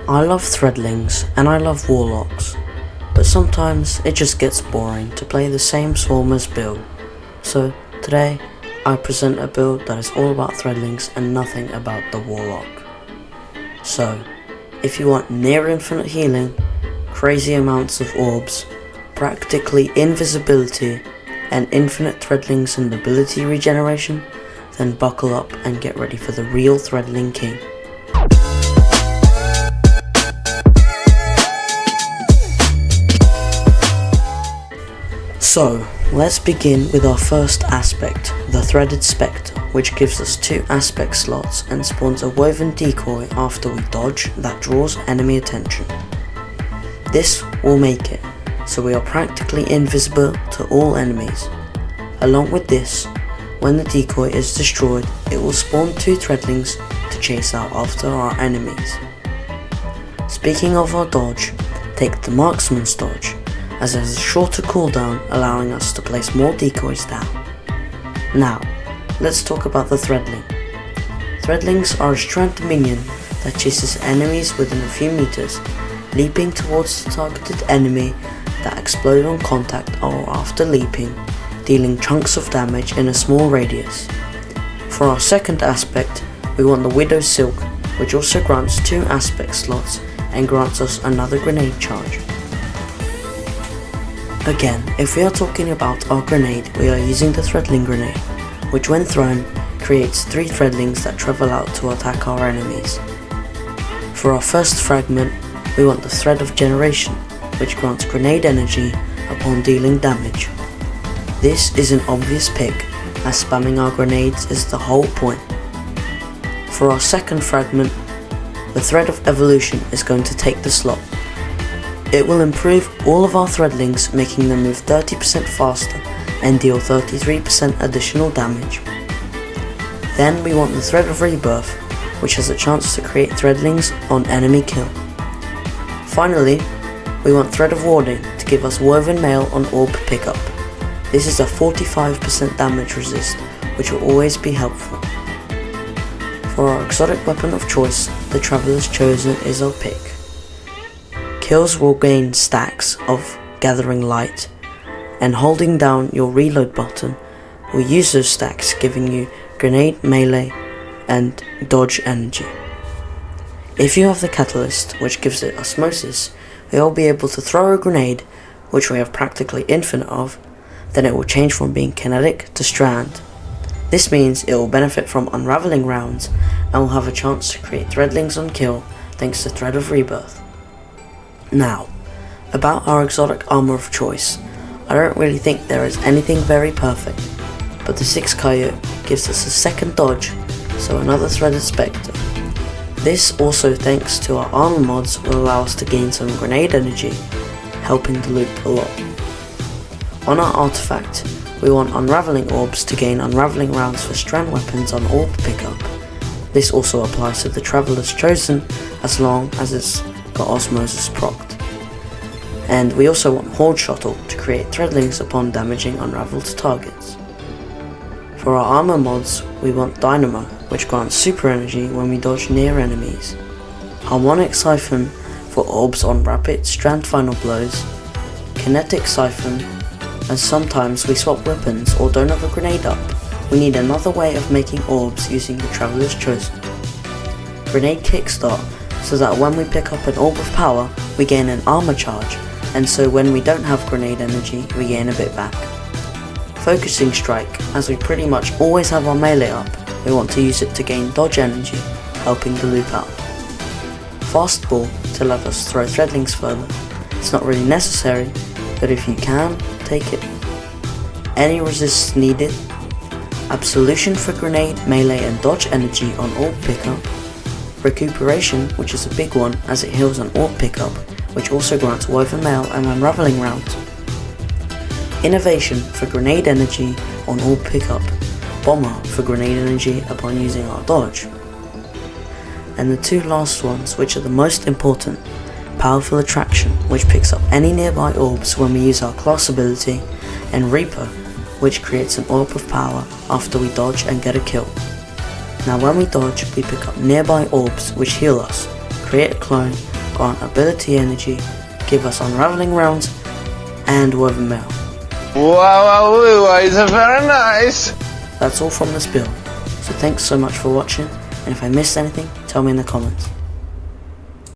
I love threadlings and I love warlocks, but sometimes it just gets boring to play the same Swarmers build. So today I present a build that is all about threadlings and nothing about the warlock. So if you want near infinite healing, crazy amounts of orbs, practically invisibility, and infinite threadlings and ability regeneration, then buckle up and get ready for the real threadling king. So let's begin with our first aspect, the Threaded Spectre, which gives us 2 aspect slots and spawns a woven decoy after we dodge that draws enemy attention. This will make it so we are practically invisible to all enemies. Along with this, when the decoy is destroyed, it will spawn 2 threadlings to chase out after our enemies. Speaking of our dodge, take the Marksman's dodge, as it has a shorter cooldown, allowing us to place more decoys down. Now, let's talk about the Threadling. Threadlings are a strand minion that chases enemies within a few meters, leaping towards the targeted enemy that explode on contact or after leaping, dealing chunks of damage in a small radius. For our second aspect, we want the Widow's Silk, which also grants 2 aspect slots and grants us another grenade charge. Again, if we are talking about our grenade, we are using the Threadling grenade, which when thrown, creates 3 threadlings that travel out to attack our enemies. For our first fragment, we want the Thread of Generation, which grants grenade energy upon dealing damage. This is an obvious pick, as spamming our grenades is the whole point. For our second fragment, the Thread of Evolution is going to take the slot. It will improve all of our threadlings, making them move 30% faster and deal 33% additional damage. Then we want the Thread of Rebirth, which has a chance to create threadlings on enemy kill. Finally, we want Thread of Warding to give us Woven Mail on orb pickup. This is a 45% damage resist, which will always be helpful. For our exotic weapon of choice, the Traveler's Chosen is our pick. Kills will gain stacks of Gathering Light, and holding down your reload button will use those stacks, giving you grenade, melee, and dodge energy. If you have the Catalyst, which gives it Osmosis, we will be able to throw a grenade, which we have practically infinite of, then it will change from being kinetic to strand. This means it will benefit from unraveling rounds and will have a chance to create threadlings on kill thanks to Thread of Rebirth. Now, about our exotic armor of choice, I don't really think there is anything very perfect, but the 6 Coyote gives us a second dodge, so another Threaded Spectre. This also, thanks to our armor mods, will allow us to gain some grenade energy, helping the loop a lot. On our artifact, we want Unraveling Orbs to gain Unraveling rounds for strand weapons on orb pickup. This also applies to the Traveler's Chosen, as long as it's got Osmosis procced. And we also want Horde Shuttle to create threadlings upon damaging unraveled targets. For our armor mods, we want Dynamo, which grants super energy when we dodge near enemies, Harmonic Siphon for orbs on rapid strand final blows, Kinetic Siphon, as sometimes we swap weapons or don't have a grenade up, we need another way of making orbs using the Traveler's Chosen. Grenade Kickstart, so that when we pick up an orb of power, we gain an armor charge, and so when we don't have grenade energy, we gain a bit back. Focusing Strike, as we pretty much always have our melee up, we want to use it to gain dodge energy, helping the loop out. Fastball, to let us throw threadlings further. It's not really necessary, but if you can, take it. Any resists needed. Absolution for grenade, melee and dodge energy on orb pickup. Recuperation, which is a big one as it heals on orb pickup, which also grants Woven Mail and Unraveling rounds. Innovation for grenade energy on orb pickup. Bomber for grenade energy upon using our dodge. And the 2 last ones, which are the most important, Powerful Attraction, which picks up any nearby orbs when we use our class ability, and Reaper, which creates an orb of power after we dodge and get a kill. Now when we dodge, we pick up nearby orbs which heal us, create a clone, on ability energy, give us unraveling rounds, and woven mail. Wow, it's very nice! That's all from this build, so thanks so much for watching, and if I missed anything, tell me in the comments.